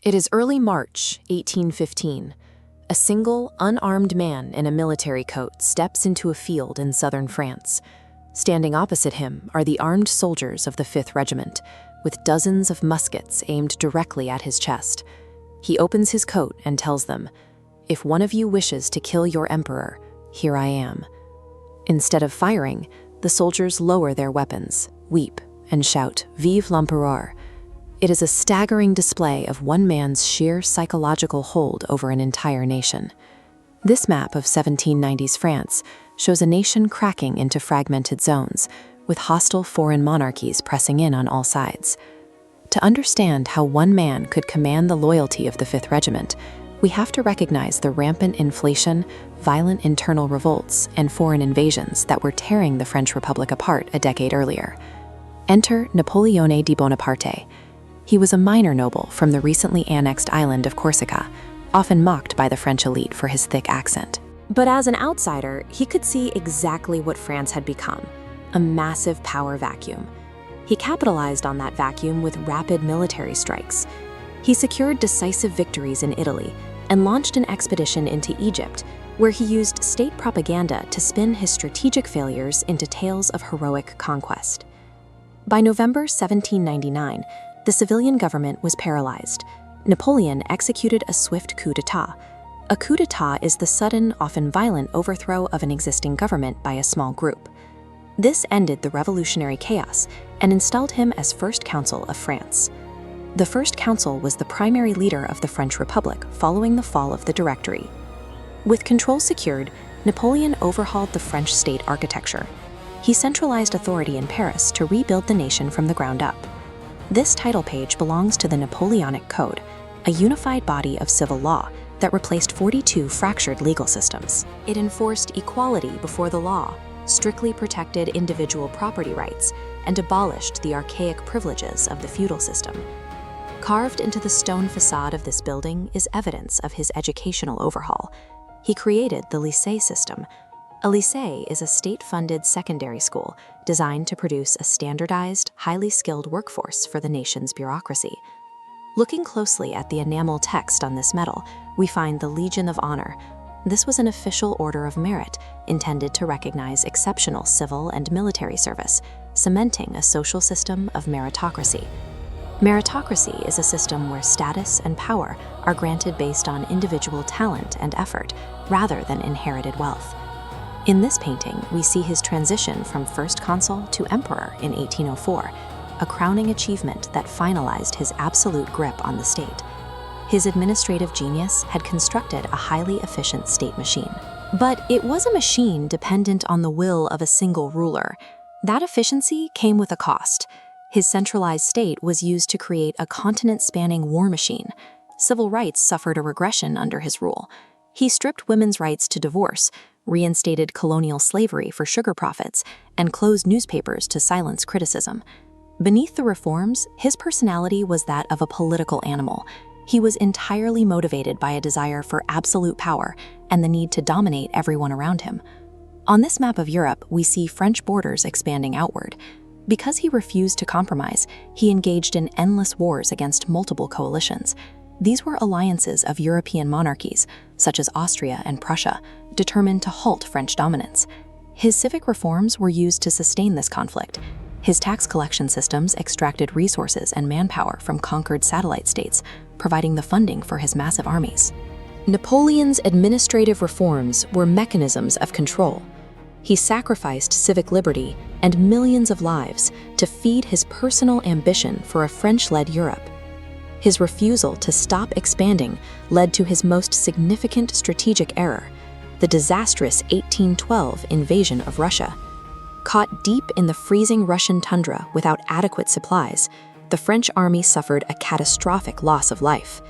It is early March, 1815. A single, unarmed man in a military coat steps into a field in southern France. Standing opposite him are the armed soldiers of the 5th Regiment, with dozens of muskets aimed directly at his chest. He opens his coat and tells them, "If one of you wishes to kill your emperor, here I am." Instead of firing, the soldiers lower their weapons, weep, and shout, "Vive l'empereur!" It is a staggering display of one man's sheer psychological hold over an entire nation. This map of 1790s France shows a nation cracking into fragmented zones, with hostile foreign monarchies pressing in on all sides. To understand how one man could command the loyalty of the 5th Regiment, we have to recognize the rampant inflation, violent internal revolts, and foreign invasions that were tearing the French Republic apart a decade earlier. Enter Napoleon Bonaparte. He was a minor noble from the recently annexed island of Corsica, often mocked by the French elite for his thick accent. But as an outsider, he could see exactly what France had become, a massive power vacuum. He capitalized on that vacuum with rapid military strikes. He secured decisive victories in Italy and launched an expedition into Egypt, where he used state propaganda to spin his strategic failures into tales of heroic conquest. By November 1799, the civilian government was paralyzed. Napoleon executed a swift coup d'etat. A coup d'etat is the sudden, often violent overthrow of an existing government by a small group. This ended the revolutionary chaos and installed him as First Consul of France. The First Consul was the primary leader of the French Republic following the fall of the Directory. With control secured, Napoleon overhauled the French state architecture. He centralized authority in Paris to rebuild the nation from the ground up. This title page belongs to the Napoleonic Code, a unified body of civil law that replaced 42 fractured legal systems. It enforced equality before the law, strictly protected individual property rights, and abolished the archaic privileges of the feudal system. Carved into the stone facade of this building is evidence of his educational overhaul. He created the lycée system. A lycée is a state-funded secondary school designed to produce a standardized, highly skilled workforce for the nation's bureaucracy. Looking closely at the enamel text on this medal, we find the Legion of Honor. This was an official order of merit intended to recognize exceptional civil and military service, cementing a social system of meritocracy. Meritocracy is a system where status and power are granted based on individual talent and effort, rather than inherited wealth. In this painting, we see his transition from First Consul to Emperor in 1804, a crowning achievement that finalized his absolute grip on the state. His administrative genius had constructed a highly efficient state machine. But it was a machine dependent on the will of a single ruler. That efficiency came with a cost. His centralized state was used to create a continent-spanning war machine. Civil rights suffered a regression under his rule. He stripped women's rights to divorce, reinstated colonial slavery for sugar profits, and closed newspapers to silence criticism. Beneath the reforms, his personality was that of a political animal. He was entirely motivated by a desire for absolute power and the need to dominate everyone around him. On this map of Europe, we see French borders expanding outward. Because he refused to compromise, he engaged in endless wars against multiple coalitions. These were alliances of European monarchies, such as Austria and Prussia, determined to halt French dominance. His civic reforms were used to sustain this conflict. His tax collection systems extracted resources and manpower from conquered satellite states, providing the funding for his massive armies. Napoleon's administrative reforms were mechanisms of control. He sacrificed civic liberty and millions of lives to feed his personal ambition for a French-led Europe. His refusal to stop expanding led to his most significant strategic error, the disastrous 1812 invasion of Russia. Caught deep in the freezing Russian tundra without adequate supplies, the French army suffered a catastrophic loss of life.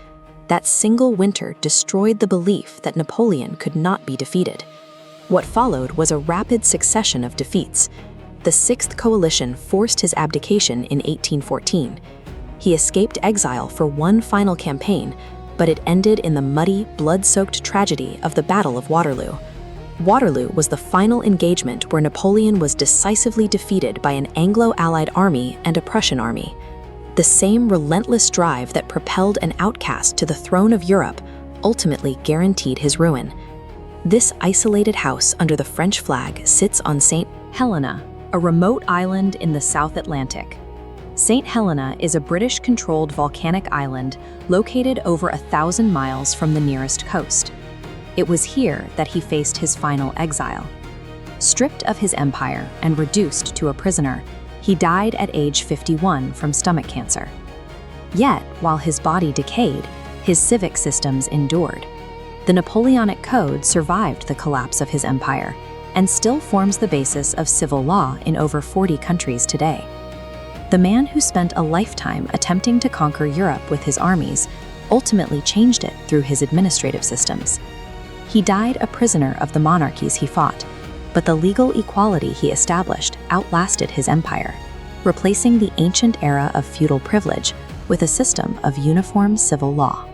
That single winter destroyed the belief that Napoleon could not be defeated. What followed was a rapid succession of defeats. The Sixth Coalition forced his abdication in 1814. He escaped exile for one final campaign, but it ended in the muddy, blood-soaked tragedy of the Battle of Waterloo. Waterloo was the final engagement where Napoleon was decisively defeated by an Anglo-Allied army and a Prussian army. The same relentless drive that propelled an outcast to the throne of Europe ultimately guaranteed his ruin. This isolated house under the French flag sits on St. Helena, a remote island in the South Atlantic. St. Helena is a British-controlled volcanic island located over 1,000 miles from the nearest coast. It was here that he faced his final exile. Stripped of his empire and reduced to a prisoner, he died at age 51 from stomach cancer. Yet, while his body decayed, his civic systems endured. The Napoleonic Code survived the collapse of his empire and still forms the basis of civil law in over 40 countries today. The man who spent a lifetime attempting to conquer Europe with his armies ultimately changed it through his administrative systems. He died a prisoner of the monarchies he fought, but the legal equality he established outlasted his empire, replacing the ancient era of feudal privilege with a system of uniform civil law.